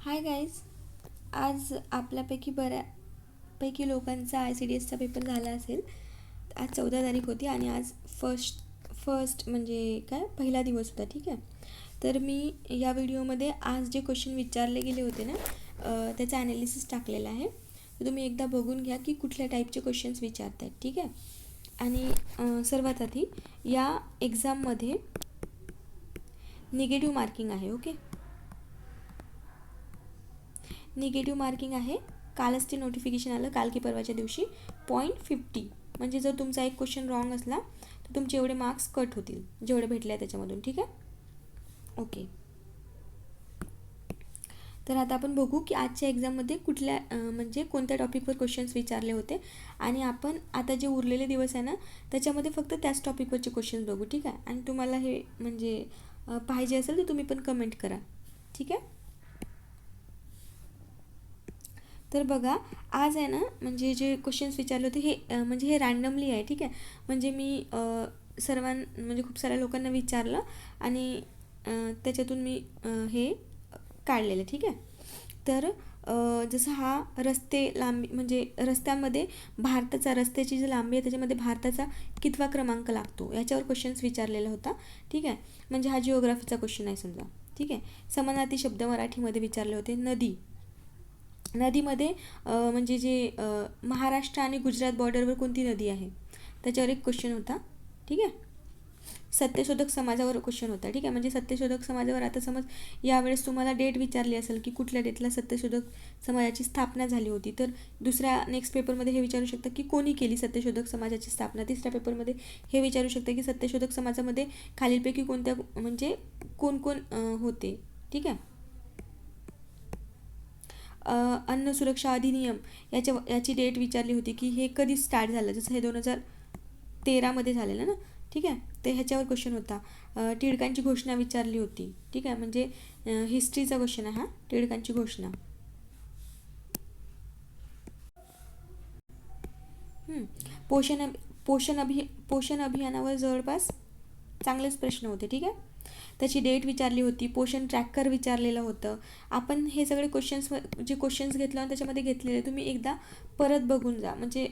Hi guys. आज आपल्यापैकी बऱ्यापैकी लोकांचा ICDSचा पेपर झाला असेल. आज 14 तारीख होती आणि आज फर्स्ट म्हणजे काय पहिला दिवस होता. ठीक आहे, तर मी या व्हिडिओमध्ये आज जे क्वेश्चन विचारले गेले होते ना, त्याचा ॲनालिसिस टाकलेला आहे. तर तुम्ही एकदा बघून घ्या की कुठल्या टाईपचे क्वेश्चन्स विचारत आहेत. ठीक आहे, आणि सर्वात आधी या एक्झाममध्ये निगेटिव्ह मार्किंग आहे. ओके, निगेटिव्ह मार्किंग आहे. कालच ते नोटिफिकेशन आलं, काल की परवाच्या दिवशी 0.50. म्हणजे जर तुमचा एक क्वेश्चन रॉंग असला तर तुमचे एवढे मार्क्स कट होतील, जेवढे भेटले आहे त्याच्यामधून. ठीक आहे, ओके. तर आता आपण बघू की आजच्या एक्झाममध्ये कुठल्या म्हणजे कोणत्या टॉपिकवर क्वेश्चन्स विचारले होते, आणि आपण आता जे उरलेले दिवस आहे ना त्याच्यामध्ये फक्त त्याच टॉपिकवरचे क्वेश्चन्स बघू. ठीक आहे, आणि तुम्हाला हे म्हणजे पाहिजे असेल तर तुम्ही पण कमेंट करा. ठीक आहे, तर बघा आज आहे ना, म्हणजे जे क्वेश्चन्स विचारले होते हे म्हणजे हे रँडमली आहे. ठीक आहे, म्हणजे मी म्हणजे खूप साऱ्या लोकांना विचारलं आणि त्याच्यातून मी हे काढलेलं. ठीक आहे, तर जसं हा रस्ते लांबी म्हणजे रस्त्यांमध्ये रस्त्याची जी लांबी आहे त्याच्यामध्ये भारताचा कितवा क्रमांक लागतो याच्यावर क्वेश्चन्स विचारलेला होता. ठीक आहे, म्हणजे हा जिओग्राफीचा क्वेश्चन आहे समजा. ठीक आहे, समानार्थी शब्द मराठीमध्ये विचारले होते. नदीमध्ये म्हणजे जे महाराष्ट्र आणि गुजरात बॉर्डरवर कोणती नदी आहे त्याच्यावर एक क्वेश्चन होता. ठीक आहे, सत्यशोधक समाजावर क्वेश्चन होता. ठीक आहे, म्हणजे सत्यशोधक समाजावर आता समज यावेळेस तुम्हाला डेट विचारली असेल की कुठल्या डेटला सत्यशोधक समाजाची स्थापना झाली होती, तर दुसऱ्या नेक्स्ट पेपरमध्ये हे विचारू शकता की कोणी केली सत्यशोधक समाजाची स्थापना. तिसऱ्या पेपरमध्ये हे विचारू शकता की सत्यशोधक समाजामध्ये खालीलपैकी कोणत्या म्हणजे कोण कोण होते. ठीक आहे, अन्न सुरक्षा अधिनियम याची डेट विचारली होती की हे कधी स्टार्ट झालं, जसं हे 2013मध्ये झालेलं ना. ठीक आहे, ते ह्याच्यावर क्वेश्चन होता. टिळकांची घोषणा विचारली होती. ठीक आहे, म्हणजे हिस्ट्रीचा क्वेश्चन आहे हा, टिळकांची घोषणा. पोषण अभियानावर जवळपास चांगलेच प्रश्न होते. ठीक आहे, त्याची डेट विचारली होती. पोषण ट्रॅकर विचारलेलं होतं. आपण हे सगळे क्वेश्चन्स घेतलं आणि त्याच्यामध्ये घेतलेले तुम्ही एकदा परत बघून जा, म्हणजे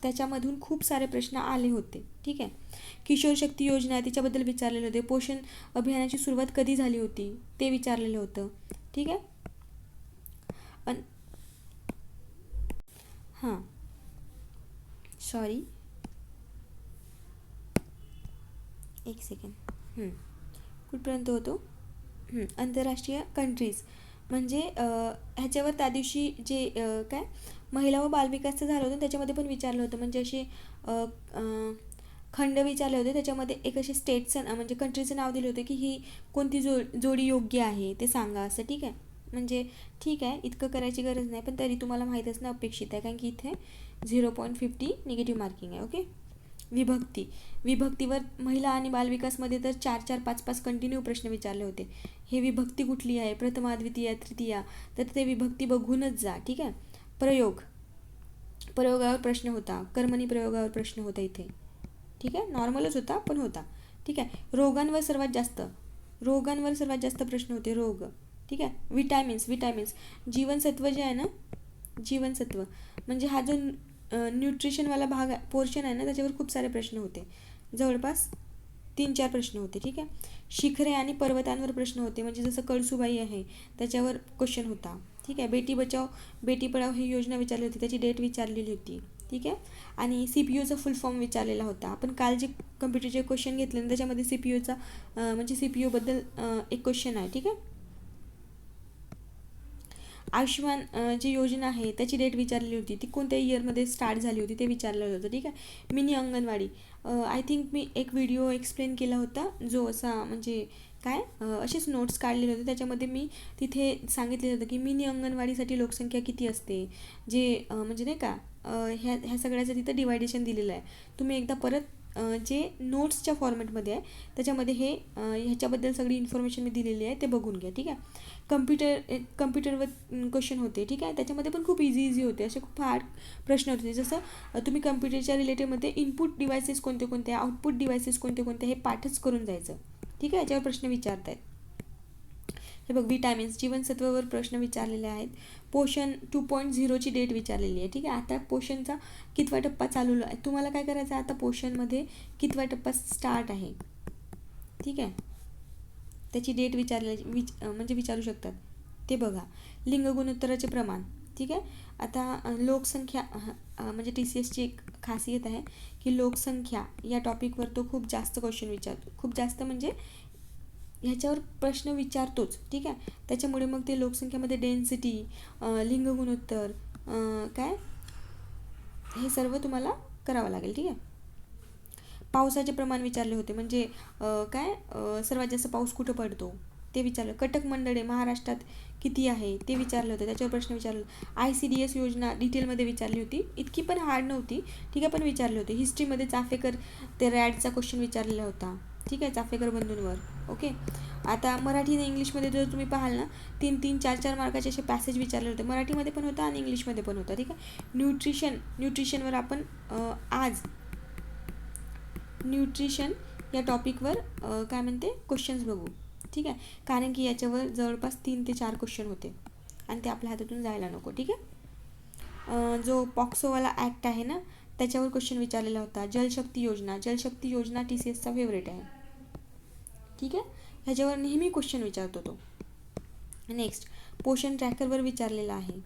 त्याच्यामधून खूप सारे प्रश्न आले होते. ठीक आहे, किशोर शक्ती योजना तिच्याबद्दल विचारलेले होते. पोषण अभियानाची सुरुवात कधी झाली होती ते विचारलेलं होतं. ठीक आहे, हां सॉरी एक सेकंड. कुठपर्यंत होतो? आंतरराष्ट्रीय कंट्रीज म्हणजे ह्याच्यावर त्या दिवशी जे काय महिला व बालविकासचं झालं होतं त्याच्यामध्ये पण विचारलं होतं. म्हणजे असे खंड विचारले होते, त्याच्यामध्ये एक असे स्टेटचं म्हणजे कंट्रीचं नाव दिले होते की ही कोणती जोडी योग्य आहे ते सांगा असं. ठीक आहे, म्हणजे ठीक आहे, इतकं करायची गरज नाही, पण तरी तुम्हाला माहीत असणं अपेक्षित आहे, कारण की इथे 0.50 निगेटिव्ह मार्किंग आहे. ओके, विभक्तीवर महिला आणि बालविकासमध्ये तर 4-4, 5-5 कंटिन्यू प्रश्न विचारले होते. हे विभक्ती कुठली आहे, प्रथमा, द्वितीया, तृतीया, तर ते विभक्ती बघूनच जा. ठीक आहे, प्रयोगावर प्रश्न होता. कर्मणी प्रयोगावर प्रश्न होता इथे. ठीक आहे, नॉर्मलच होता पण होता. ठीक आहे, रोगांवर सर्वात जास्त प्रश्न होते. रोग. ठीक आहे, विटॅमिन्स जीवनसत्व जे आहे ना, जीवनसत्व म्हणजे हा जो न्यूट्रिशनवाला पोर्शन आहे ना त्याच्यावर खूप सारे प्रश्न होते, जवळपास 3-4 प्रश्न होते. ठीक आहे, शिखरे आणि पर्वतांवर प्रश्न होते, म्हणजे जसं कळसुबाई आहे त्याच्यावर क्वेश्चन होता. ठीक आहे, बेटी बचाव बेटी पढाव ही योजना विचारली होती, त्याची डेट विचारलेली होती. ठीक आहे, आणि CPUचा फुल फॉर्म विचारलेला होता. आपण काल जे कम्प्युटरचे क्वेश्चन घेतले ना त्याच्यामध्ये CPUचा म्हणजे CPUबद्दल एक क्वेश्चन आहे. ठीक आहे, आयुष्यमान जी योजना आहे त्याची डेट विचारलेली होती, ती कोणत्या इयरमध्ये स्टार्ट झाली होती ते विचारलेलं होतं. ठीक आहे, मिनी अंगणवाडी आय थिंक मी एक व्हिडिओ एक्सप्लेन केला होता, जो असा म्हणजे काय असेच नोट्स काढलेले होते, त्याच्यामध्ये मी तिथे सांगितलेलं होतं की मिनी अंगणवाडीसाठी लोकसंख्या किती असते, जे म्हणजे नाही का ह्या सगळ्याचं तिथं डिवायडेशन दिलेलं आहे. तुम्ही एकदा परत जे नोट्सच्या फॉर्मॅटमध्ये आहे त्याच्यामध्ये हे ह्याच्याबद्दल सगळी इन्फॉर्मेशन मी दिलेली आहे, ते बघून घ्या. ठीक आहे, कम्प्युटरवर क्वेश्चन होते. ठीक आहे, त्याच्यामध्ये पण खूप इझी होते, असे खूप हार्ड प्रश्न होते. जसं तुम्ही कम्प्युटरच्या रिलेटेडमध्ये इनपुट डिव्हायसेस कोणते कोणते, आउटपुट डिव्हायसेस कोणते कोणते हे पाठच करून जायचं. ठीक आहे, याच्यावर प्रश्न विचारत आहेत. हे बघ, विटॅमिन्स जीवनसत्वावर प्रश्न विचारलेले आहेत. पोषण 2.0ची डेट विचारलेली आहे. ठीक आहे, आता पोषणचा कितवा टप्पा चालू आहे, तुम्हाला काय करायचं आहे आता पोषणमध्ये कितवा टप्पा स्टार्ट आहे. ठीक आहे, त्याची डेट म्हणजे विचारू शकतात ते बघा. लिंग गुणोत्तराचे प्रमाण. ठीक आहे, आता लोकसंख्या म्हणजे TCSची एक खासियत आहे की लोकसंख्या या टॉपिकवर तो खूप जास्त क्वेश्चन विचारतो. खूप जास्त म्हणजे ह्याच्यावर प्रश्न विचारतोच. ठीक आहे, त्याच्यामुळे मग ते लोकसंख्यामध्ये डेन्सिटी, लिंग गुणोत्तर, काय हे सर्व तुम्हाला करावं लागेल. ठीक आहे, पावसाचे प्रमाण विचारले होते, म्हणजे सर्वात जास्त पाऊस कुठं पडतो ते विचारलं. कटक मंडळे महाराष्ट्रात किती आहे ते विचारलं होतं, त्याच्यावर प्रश्न विचारलं. ICDS योजना डिटेलमध्ये विचारली होती, इतकी पण हार्ड नव्हती. ठीक आहे, पण विचारले होते. हिस्ट्रीमध्ये चाफेकर ते रॅडचा क्वेश्चन विचारलेला होता. ठीक आहे, चाफेकर बंधूंवर. ओके, आता मराठी आणि इंग्लिशमध्ये जर तुम्ही पाहाल ना 3-3, 4-4 मार्काचे असे पॅसेज विचारले होते. मराठीमध्ये पण होता आणि इंग्लिशमध्ये पण होता. ठीक आहे, न्यूट्रिशनवर आपण आज न्यूट्रिशन या टॉपिकवर क्वेश्चन्स बघू. ठीक आहे, कारण की याच्यावर जवळपास 3 ते 4 क्वेश्चन होते आणि ते आपल्या हातातून जायला नको. ठीक आहे, जो पॉक्सोवाला ॲक्ट आहे ना त्याच्यावर क्वेश्चन विचारलेला होता. जलशक्ती योजना TCSचा फेवरेट आहे. ठीक आहे, ह्याच्यावर नेहमी क्वेश्चन विचारतो तो. नेक्स्ट, पोषण ट्रॅकरवर विचारलेला आहे.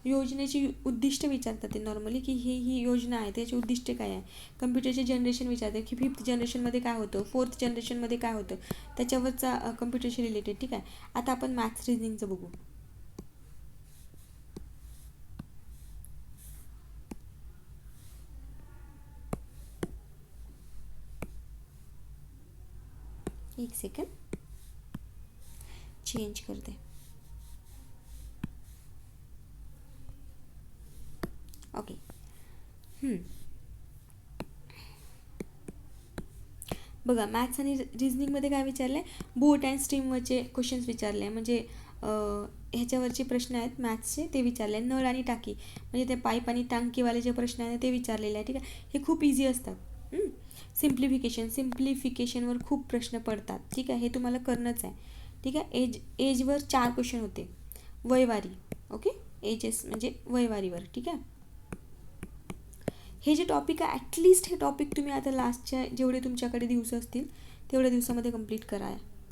योजनेची उद्दिष्ट विचारतात ते नॉर्मली, की ही योजना आहे त्याची उद्दिष्ट काय आहे. कम्प्युटरचे जनरेशन विचारतात की 5th जनरेशनमध्ये काय होतं, 4th जनरेशनमध्ये काय होतं, त्याच्यावरचा कम्प्युटरशी रिलेटेड. ठीक आहे, आता आपण मॅथ्स रिझनिंगचं बघू. एक सेकंड चेंज करते. ओके, बघा मॅथ्स आणि रिझनिंगमध्ये काय विचारलं आहे, बोट अँड स्ट्रीमवरचे क्वेश्चन्स विचारले आहे. म्हणजे ह्याच्यावरचे प्रश्न आहेत मॅथ्सचे ते विचारले आहे. नळ आणि टाकी म्हणजे ते पाईप आणि टांकीवाले जे प्रश्न आहेत ते विचारलेले आहे. ठीक आहे, हे खूप इझी असतात. सिम्प्लिफिकेशनवर खूप प्रश्न पडतात. ठीक आहे, हे तुम्हाला करणंच आहे. ठीक आहे, एजवर 4 क्वेश्चन होते. वयवारी, ओके, एजेस म्हणजे वयवारीवर. ठीक आहे, हे जे टॉपिक आहे ॲटलिस्ट हे टॉपिक तुम्ही आता लास्टच्या जेवढे तुमच्याकडे दिवस असतील तेवढ्या दिवसामध्ये कंप्लीट करा.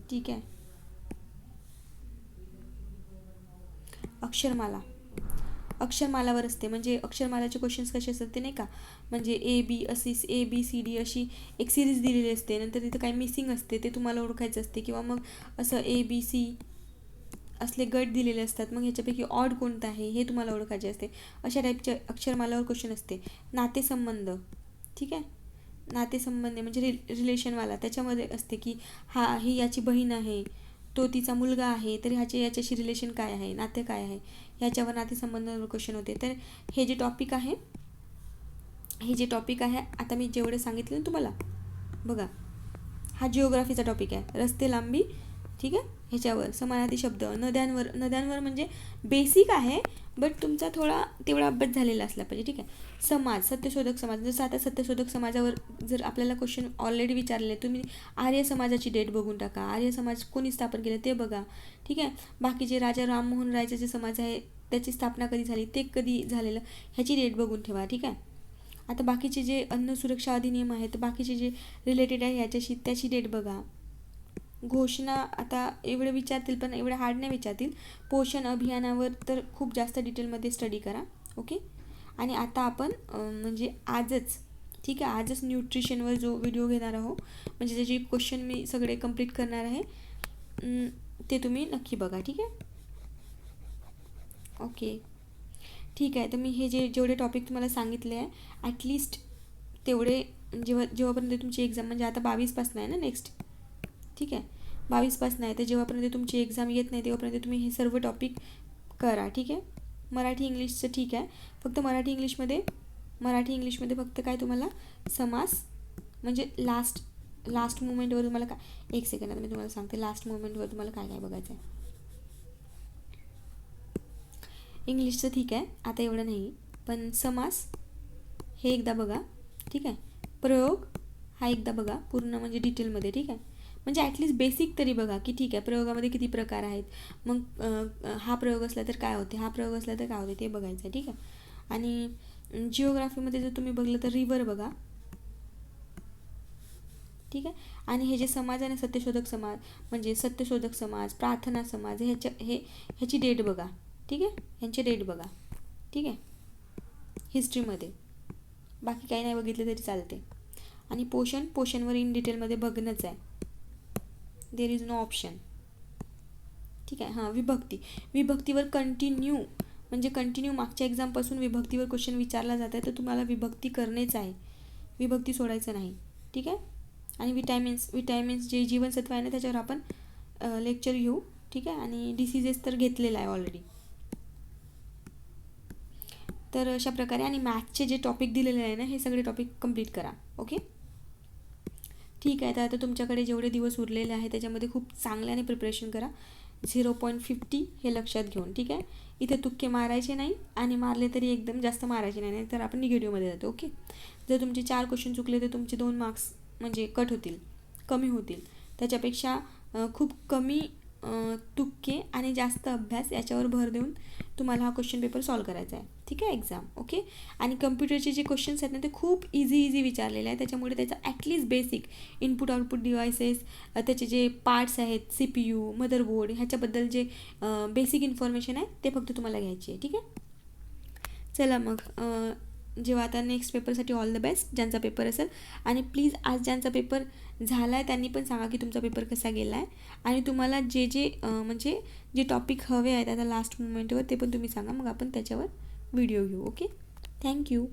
ठीक आहे, अक्षरमालावर असते. म्हणजे अक्षरमालाचे क्वेश्चन्स कसे असतात ते नाही का, म्हणजे ABCD अशी एक सिरीज दिलेली असते. नंतर तिथं काही मिसिंग असते ते तुम्हाला ओळखायचं असते, किंवा मग असं ABC असले गट दिलेले असतात. मग ह्याच्यापैकी ऑड कोणतं आहे हे तुम्हाला ओळखायचे असते. अशा टाईपचे अक्षरमालावर क्वेश्चन असते. नातेसंबंध. ठीक आहे, नातेसंबंध म्हणजे रिलेशनवाला त्याच्यामध्ये असते की ही याची बहीण आहे, तो तिचा मुलगा आहे, तर याच्याशी रिलेशन काय आहे, नाते काय आहे, ह्याच्यावर नातेसंबंधावर क्वेश्चन होते. तर हे जे टॉपिक आहे आता मी जेवढे सांगितले ना तुम्हाला, बघा हा जिओग्राफीचा टॉपिक आहे. रस्ते, लांबी. ठीक आहे, ह्याच्यावर समानार्थी शब्द, नद्यांवर म्हणजे बेसिक आहे बट तुमचा थोडा तेवढा अभ्यास झालेला असला पाहिजे. ठीक आहे, समाज, सत्यशोधक समाज. जसं आता सत्यशोधक समाजावर जर आपल्याला क्वेश्चन ऑलरेडी विचारले, तुम्ही आर्य समाजाची डेट बघून टाका. आर्य समाज कोणी स्थापन केलं ते बघा. ठीक आहे, बाकीचे राजा राममोहन रायचा जे समाज आहे त्याची स्थापना कधी झाली, ते कधी झालेलं, ह्याची डेट बघून ठेवा. ठीक आहे, आता बाकीचे जे अन्न सुरक्षा अधिनियम आहेत, बाकीचे जे रिलेटेड आहे ह्याच्याशी त्याची डेट बघा. घोषणा आता एवढं विचारतील पण एवढं हार्ड नाही विचारतील. पोषण अभियानावर तर खूप जास्त डिटेलमध्ये स्टडी करा. ओके, आणि आता आपण म्हणजे आजच, ठीक आहे, आजच न्यूट्रिशनवर जो व्हिडिओ घेणार आहोत म्हणजे त्याचे क्वेश्चन मी सगळे कंप्लीट करणार आहे, ते तुम्ही नक्की बघा. ठीक आहे, ओके, ठीक आहे. तर मी हे जेवढे टॉपिक तुम्हाला सांगितले आहे ॲटलिस्ट तेवढे जेव्हापर्यंत तुमची एक्झाम म्हणजे आता 22पासून आहे ना नेक्स्ट. ठीक आहे, 22पासून आहे, तर जेव्हापर्यंत तुमची एक्झाम येत नाही तेव्हापर्यंत तुम्ही हे सर्व टॉपिक करा. ठीक आहे, मराठी इंग्लिशचं ठीक आहे, फक्त मराठी इंग्लिशमध्ये फक्त काय तुम्हाला समास म्हणजे लास्ट मुमेंटवर तुम्हाला काय, एक सेकंड आता मी तुम्हाला सांगते लास्ट मुमेंटवर तुम्हाला काय काय बघायचं आहे. इंग्लिशचं ठीक आहे, आता एवढं नाही, पण समास हे एकदा बघा. ठीक आहे, प्रयोग हा एकदा बघा पूर्ण म्हणजे डिटेलमध्ये. ठीक आहे, म्हणजे ॲटलिस्ट बेसिक तरी बघा की ठीक आहे प्रयोगामध्ये किती प्रकार आहेत, मग हा प्रयोग असला तर काय होते, हा प्रयोग असला तर काय होते ते बघायचं आहे. ठीक आहे. आणि जिओग्राफीमध्ये जर तुम्ही बघलं तर रिव्हर बघा. ठीक आहे. आणि हे जे समाज आहे ना, सत्यशोधक समाज म्हणजे सत्यशोधक समाज, प्रार्थना समाज, ह्याची डेट बघा. ठीक आहे, ह्यांची डेट बघा. ठीक आहे, हिस्ट्रीमध्ये. बाकी काही नाही बघितलं तरी चालते. आणि पोषणवर इन डिटेलमध्ये बघणंच आहे. There is no option. ठीक आहे. हां, विभक्तीवर कंटिन्यू म्हणजे कंटिन्यू मागच्या एक्झामपासून विभक्तीवर क्वेश्चन विचारला जात आहे, तर तुम्हाला विभक्ती करणेच आहे, विभक्ती सोडायचं नाही. ठीक आहे. आणि विटॅमिन्स जे जीवनसत्व आहे ना त्याच्यावर आपण लेक्चर घेऊ. ठीक आहे. आणि डिसीजेस तर घेतलेला आहे ऑलरेडी. तर अशा प्रकारे आणि मॅथ्सचे जे टॉपिक दिलेले आहे ना हे सगळे टॉपिक कंप्लीट करा. ओके, ठीक आहे. तर आता तुमच्याकडे जेवढे दिवस उरलेले आहे त्याच्यामध्ये खूप चांगल्याने प्रिपरेशन करा. 0.50 हे लक्षात घेऊन. ठीक आहे. इथे तुक्के मारायचे नाही आणि मारले तरी एकदम जास्त मारायचे नाही, तर आपण निगेटिव्हमध्ये जातो. ओके, जर तुमचे 4 क्वेश्चन चुकले तर तुमचे 2 मार्क्स म्हणजे कट होतील, कमी होतील. त्याच्यापेक्षा खूप कमी तुक्के आणि जास्त अभ्यास याच्यावर भर देऊन तुम्हाला हा क्वेश्चन पेपर सॉल्व करायचा आहे. ठीक आहे, एक्झाम. ओके, आणि कम्प्युटरचे जे क्वेश्चन्स आहेत ना ते खूप इझी विचारलेले आहे, त्याच्यामुळे त्याचा at least basic input output devices, त्याचे जे पार्ट्स आहेत, CPU, मदरबोर्ड, ह्याच्याबद्दल जे बेसिक इन्फॉर्मेशन आहे ते फक्त तुम्हाला घ्यायची आहे. ठीक आहे, चला मग जेव्हा आता नेक्स्ट पेपरसाठी ऑल द बेस्ट ज्यांचा पेपर असेल. आणि प्लीज आज ज्यांचा पेपर झाला आहे त्यांनी पण सांगा की तुमचा पेपर कसा गेला आहे, आणि तुम्हाला जे म्हणजे जे टॉपिक हवे आहेत आता लास्ट मोमेंटवर ते पण तुम्ही सांगा, मग आपण त्याच्यावर व्हिडिओ घेऊ. Okay, thank you.